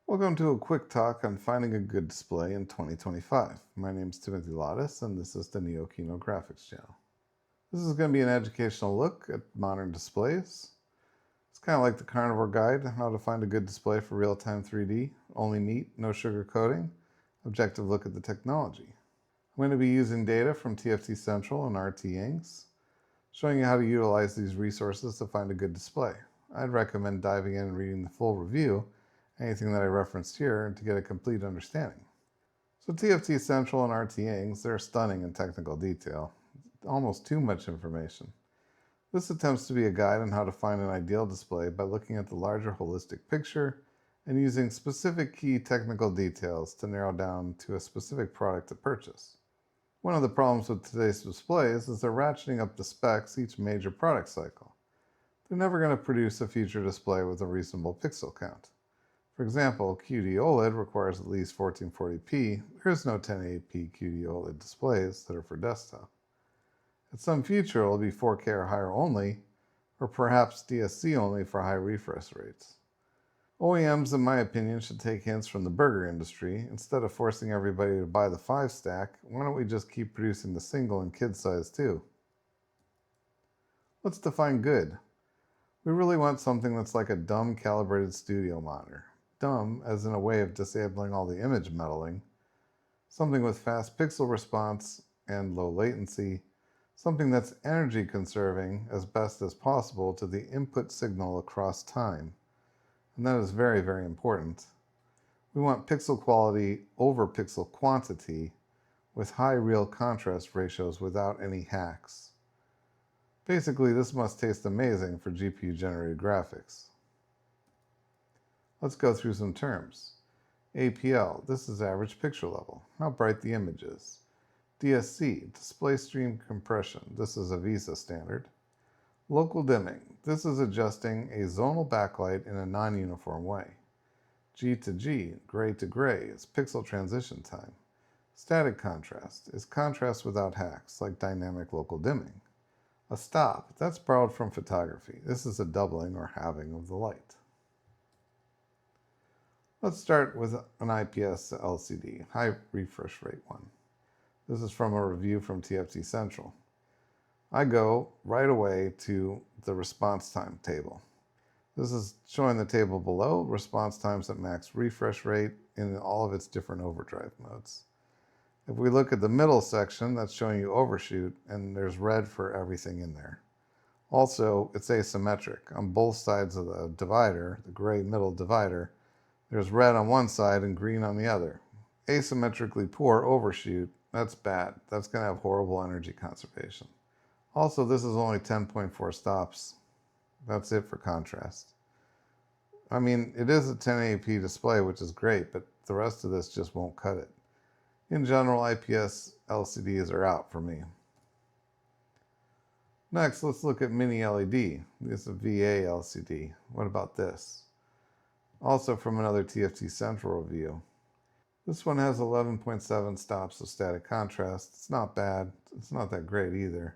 Welcome to a quick talk on finding a good display in 2025. My name is Timothy Lottis, and this is the Neokino Graphics channel. This is going to be an educational look at modern displays. It's kind of like the carnivore guide, how to find a good display for real-time 3D, only meat, no sugar coating, objective look at the technology. I'm going to be using data from TFT Central and RT Inks, showing you how to utilize these resources to find a good display. I'd recommend diving in and reading the full review, anything that I referenced here, to get a complete understanding. So TFT Central and RT Inks, they're stunning in technical detail. Almost too much information. This attempts to be a guide on how to find an ideal display by looking at the larger holistic picture and using specific key technical details to narrow down to a specific product to purchase. One of the problems with today's displays is they're ratcheting up the specs each major product cycle. They're never going to produce a future display with a reasonable pixel count. For example, QD-OLED requires at least 1440p. There is no 1080p QD-OLED displays that are for desktop. At some future, it will be 4K or higher only, or perhaps DSC only for high refresh rates. OEMs, in my opinion, should take hints from the burger industry. Instead of forcing everybody to buy the 5-stack, why don't we just keep producing the single and kid size too? Let's define good. We really want something that's like a dumb calibrated studio monitor. Dumb as in a way of disabling all the image meddling. Something with fast pixel response and low latency. Something that's energy conserving as best as possible to the input signal across time. And that is very, very important. We want pixel quality over pixel quantity with high real contrast ratios without any hacks. Basically, this must taste amazing for GPU-generated graphics. Let's go through some terms. APL, this is average picture level, how bright the image is. DSC, display stream compression, this is a VISA standard. Local dimming, this is adjusting a zonal backlight in a non-uniform way. G to G, gray to gray, is pixel transition time. Static contrast is contrast without hacks, like dynamic local dimming. A stop, that's borrowed from photography. This is a doubling or halving of the light. Let's start with an IPS LCD, high refresh rate one. This is from a review from TFT Central. I go right away to the response time table. This is showing the table below, response times at max refresh rate in all of its different overdrive modes. If we look at the middle section, that's showing you overshoot, and there's red for everything in there. Also, it's asymmetric. On both sides of the divider, the gray middle divider, there's red on one side and green on the other. Asymmetrically poor overshoot, that's bad. That's going to have horrible energy conservation. Also, this is only 10.4 stops. That's it for contrast. I mean, it is a 1080p display, which is great, but the rest of this just won't cut it. In general, IPS LCDs are out for me. Next, let's look at MiniLED. This is a VA LCD. What about this? Also from another TFT Central review. This one has 11.7 stops of static contrast. It's not bad. It's not that great either.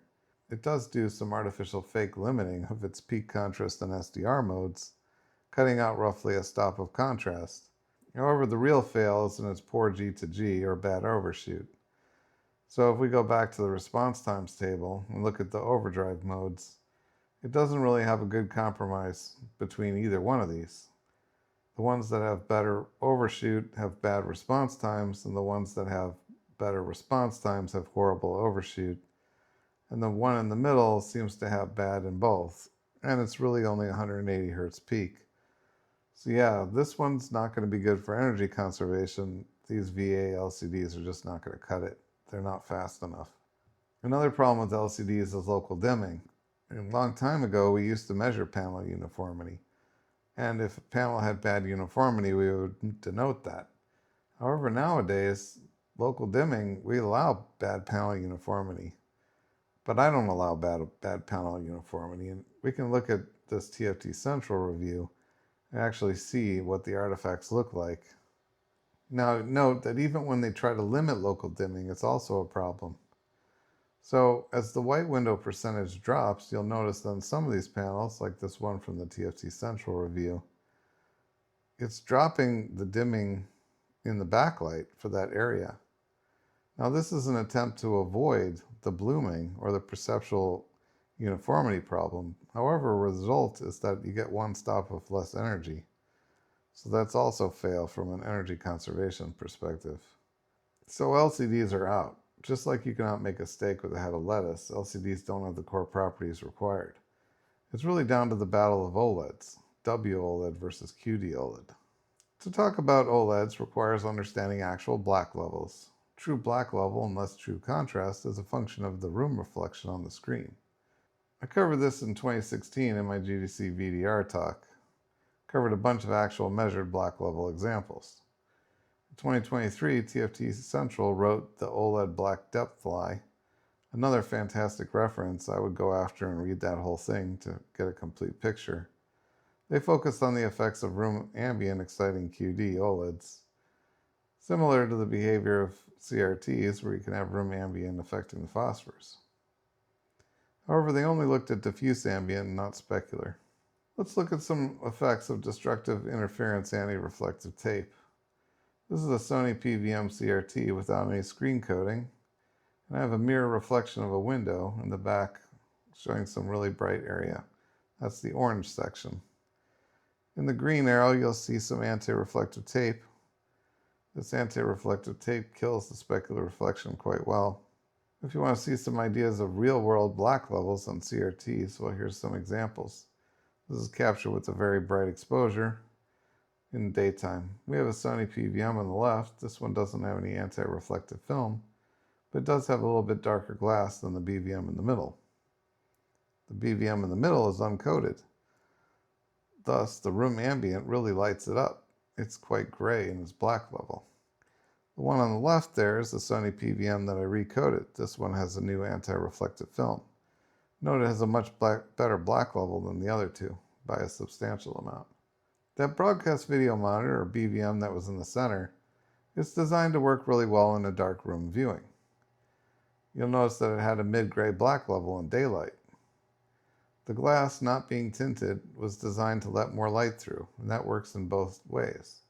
It does do some artificial fake limiting of its peak contrast and SDR modes, cutting out roughly a stop of contrast. However, the real fail is in its poor G to G or bad overshoot. So if we go back to the response times table and look at the overdrive modes, it doesn't really have a good compromise between either one of these. The ones that have better overshoot have bad response times, and the ones that have better response times have horrible overshoot. And the one in the middle seems to have bad in both, and it's really only 180 Hertz peak. So yeah, this one's not going to be good for energy conservation. These VA LCDs are just not going to cut it. They're not fast enough. Another problem with LCDs is local dimming. A long time ago, we used to measure panel uniformity. And if a panel had bad uniformity, we would denote that. However, nowadays, local dimming, we allow bad panel uniformity. But I don't allow bad panel uniformity. And we can look at this TFT Central review and actually see what the artifacts look like. Now, note that even when they try to limit local dimming, it's also a problem. So as the white window percentage drops, you'll notice that on some of these panels, like this one from the TFT Central review, it's dropping the dimming in the backlight for that area. Now this is an attempt to avoid the blooming or the perceptual uniformity problem. However, the result is that you get one stop of less energy. So that's also fail from an energy conservation perspective. So LCDs are out. Just like you cannot make a steak with a head of lettuce, LCDs don't have the core properties required. It's really down to the battle of OLEDs, WOLED versus QD-OLED. To talk about OLEDs requires understanding actual black levels. True black level and less true contrast is a function of the room reflection on the screen. I covered this in 2016 in my GDC VDR talk. Covered a bunch of actual measured black level examples. In 2023, TFT Central wrote the OLED black depth lie. Another fantastic reference. I would go after and read that whole thing to get a complete picture. They focused on the effects of room ambient exciting QD-OLEDs, similar to the behavior of CRTs where you can have room ambient affecting the phosphors. However, they only looked at diffuse ambient and not specular. Let's look at some effects of destructive interference anti-reflective tape. This is a Sony PVM CRT without any screen coating, and I have a mirror reflection of a window in the back showing some really bright area. That's the orange section. In the green arrow, you'll see some anti-reflective tape. This anti-reflective tape kills the specular reflection quite well. If you want to see some ideas of real-world black levels on CRTs, well, here's some examples. This is captured with a very bright exposure in daytime. We have a Sony PVM on the left. This one doesn't have any anti-reflective film, but it does have a little bit darker glass than the BVM in the middle. The BVM in the middle is uncoated. Thus, the room ambient really lights it up. It's quite gray in its black level. The one on the left there is the Sony PVM that I recoated. This one has a new anti-reflective film. Note it has a much better black level than the other two by a substantial amount. That broadcast video monitor, or BVM, that was in the center, is designed to work really well in a dark room viewing. You'll notice that it had a mid-gray black level in daylight. The glass, not being tinted, was designed to let more light through, and that works in both ways.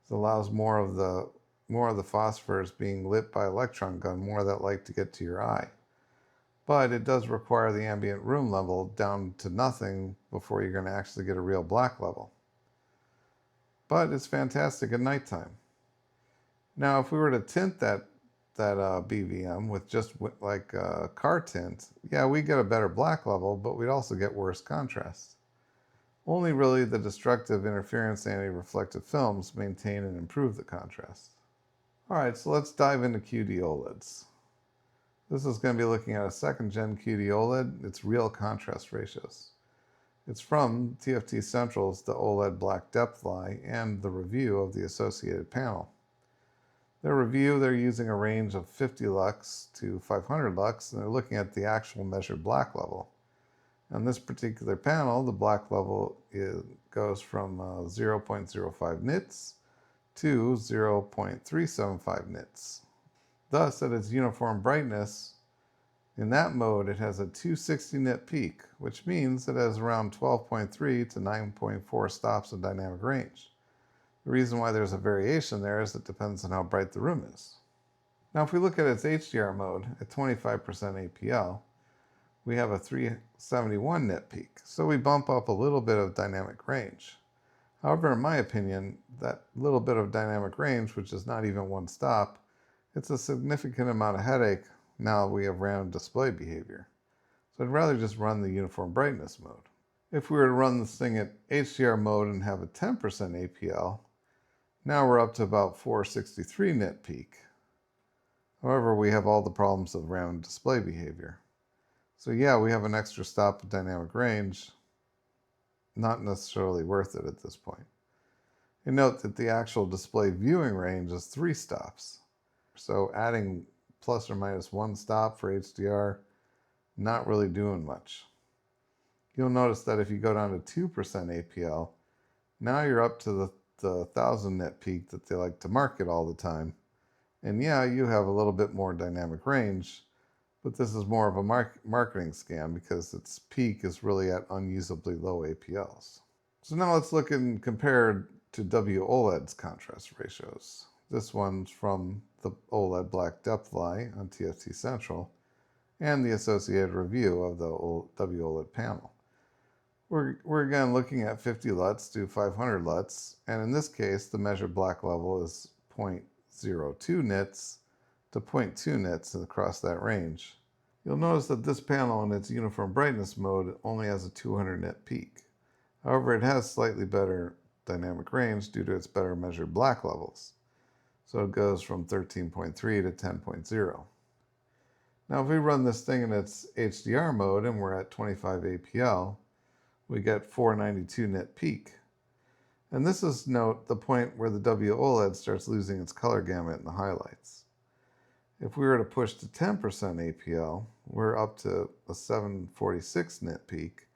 It allows more of the phosphors being lit by electron gun, more of that light to get to your eye. But it does require the ambient room level down to nothing before you're going to actually get a real black level. But it's fantastic at nighttime. Now, if we were to tint that BVM with just like a car tint, yeah, we get a better black level, but we'd also get worse contrast. Only really the destructive interference anti-reflective films maintain and improve the contrast. All right, so let's dive into QD-OLEDs. This is going to be looking at a second-gen QD-OLED, its real contrast ratios. It's from TFT Central's The OLED Black Depth Lie and the review of the associated panel. Their review, they're using a range of 50 lux to 500 lux, and they're looking at the actual measured black level. On this particular panel, the black level goes from 0.05 nits to 0.375 nits. Thus, at its uniform brightness, in that mode, it has a 260 nit peak, which means it has around 12.3 to 9.4 stops of dynamic range. The reason why there's a variation there is it depends on how bright the room is. Now, if we look at its HDR mode at 25% APL, we have a 371 nit peak, so we bump up a little bit of dynamic range. However, in my opinion, that little bit of dynamic range, which is not even one stop, it's a significant amount of headache now we have random display behavior. So I'd rather just run the uniform brightness mode. If we were to run this thing at HDR mode and have a 10% APL, now we're up to about 463 nit peak. However, we have all the problems of random display behavior. So yeah, we have an extra stop of dynamic range, not necessarily worth it at this point. And note that the actual display viewing range is 3 stops. So adding plus or minus 1 stop for HDR, not really doing much. You'll notice that if you go down to 2% APL, now you're up to the 1000 nit peak that they like to market all the time. And yeah, you have a little bit more dynamic range, but this is more of a marketing scam because its peak is really at unusably low APLs. So now let's look and compare to WOLED's contrast ratios. This one's from the OLED black depth lie on TFT Central and the associated review of the WOLED panel. We're again looking at 50 LUTs to 500 LUTs, and in this case the measured black level is 0.02 nits to 0.2 nits across that range. You'll notice that this panel in its uniform brightness mode only has a 200 nit peak. However, it has slightly better dynamic range due to its better measured black levels. So it goes from 13.3 to 10.0. Now if we run this thing in its HDR mode and we're at 25 APL, we get 492 nit peak. And this is, note, the point where the WOLED starts losing its color gamut in the highlights. If we were to push to 10% APL, we're up to a 746 nit peak,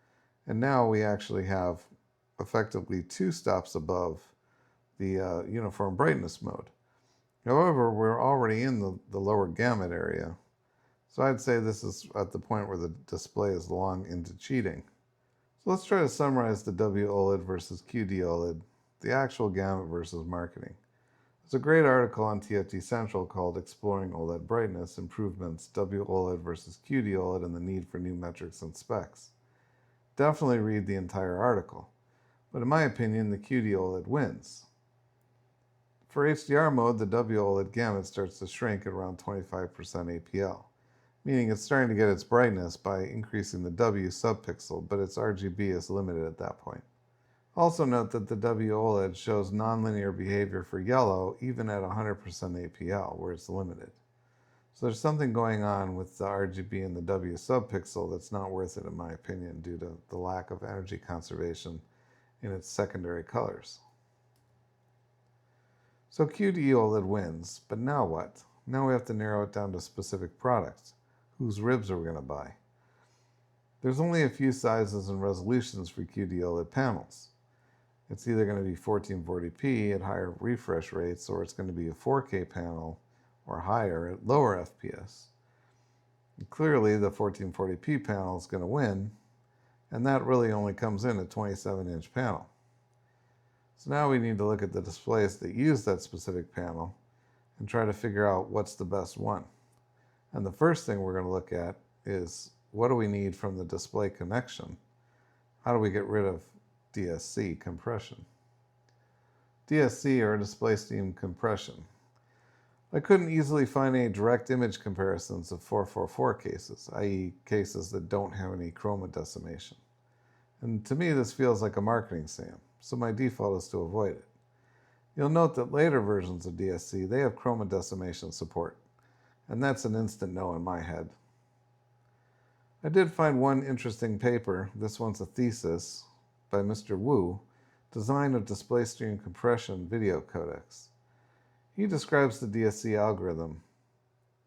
and now we actually have effectively 2 stops above the uniform brightness mode. However, we're already in the lower gamut area, so I'd say this is at the point where the display is long into cheating. So let's try to summarize the WOLED versus QD-OLED, the actual gamut versus marketing. There's a great article on TFT Central called Exploring OLED Brightness Improvements, WOLED versus QD-OLED and the Need for New Metrics and Specs. Definitely read the entire article, but in my opinion, the QD-OLED wins. For HDR mode, the WOLED gamut starts to shrink at around 25% APL, meaning it's starting to get its brightness by increasing the W subpixel, but its RGB is limited at that point. Also note that the WOLED shows nonlinear behavior for yellow even at 100% APL, where it's limited. So there's something going on with the RGB and the W subpixel that's not worth it in my opinion due to the lack of energy conservation in its secondary colors. So QD-OLED wins, but now what? Now we have to narrow it down to specific products. Whose ribs are we going to buy? There's only a few sizes and resolutions for QD-OLED panels. It's either going to be 1440p at higher refresh rates, or it's going to be a 4K panel or higher at lower FPS. And clearly the 1440p panel is going to win, and that really only comes in a 27-inch panel. So now we need to look at the displays that use that specific panel and try to figure out what's the best one. And the first thing we're going to look at is, what do we need from the display connection? How do we get rid of DSC compression? DSC, or display stream compression. I couldn't easily find any direct image comparisons of 444 cases, i.e. cases that don't have any chroma decimation. And to me this feels like a marketing scam, so my default is to avoid it. You'll note that later versions of DSC, they have chroma decimation support, and that's an instant no in my head. I did find one interesting paper, this one's a thesis, by Mr. Wu, Design of Display Stream Compression Video Codecs. He describes the DSC algorithm.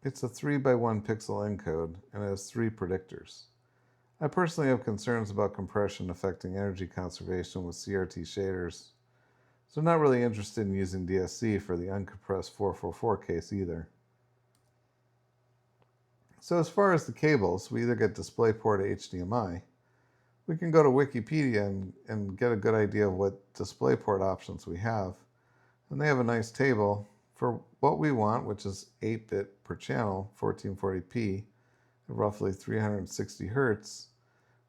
It's a 3x1 pixel encode and it has 3 predictors. I personally have concerns about compression affecting energy conservation with CRT shaders, so I'm not really interested in using DSC for the uncompressed 444 case either. So as far as the cables, we either get DisplayPort or HDMI. We can go to Wikipedia and get a good idea of what DisplayPort options we have. And they have a nice table for what we want, which is 8-bit per channel, 1440p, at roughly 360 Hertz.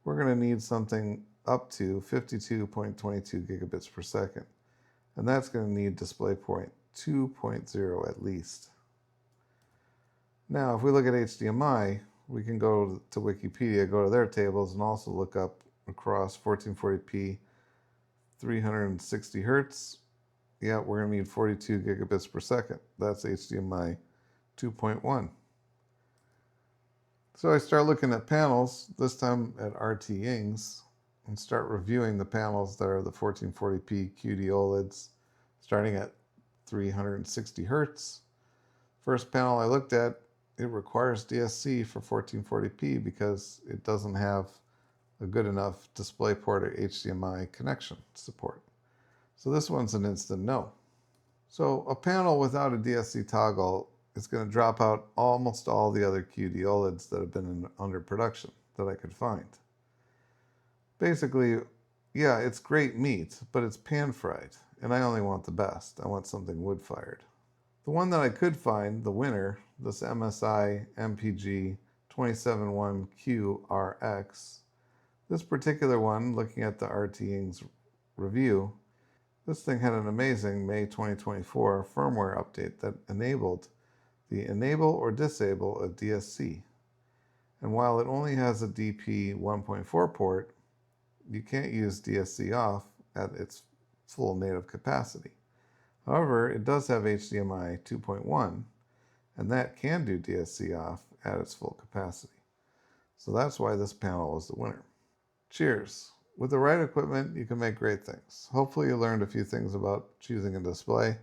We're going to need something up to 52.22 gigabits per second. And that's going to need DisplayPort 2.0 at least. Now, if we look at HDMI, we can go to Wikipedia, go to their tables, and also look up across 1440p, 360 Hertz. Yeah, we're going to need 42 gigabits per second. That's HDMI 2.1. So I start looking at panels, this time at RT Ings, and start reviewing the panels that are the 1440p QD-OLEDs, starting at 360 Hertz. First panel I looked at, it requires DSC for 1440p because it doesn't have a good enough DisplayPort or HDMI connection support. So this one's an instant no. So a panel without a DSC toggle is going to drop out almost all the other QD-OLEDs that have been under production that I could find. Basically, yeah, it's great meat, but it's pan-fried. and I only want the best. I want something wood-fired. The one that I could find, the winner, this MSI MPG 271QRX, this particular one, looking at the RT Ing's review, this thing had an amazing May 2024 firmware update that enabled the enable or disable of DSC. And while it only has a DP 1.4 port, you can't use DSC off at its full native capacity. However, it does have HDMI 2.1, and that can do DSC off at its full capacity. So that's why this panel is the winner. Cheers! With the right equipment, you can make great things. Hopefully you learned a few things about choosing a display.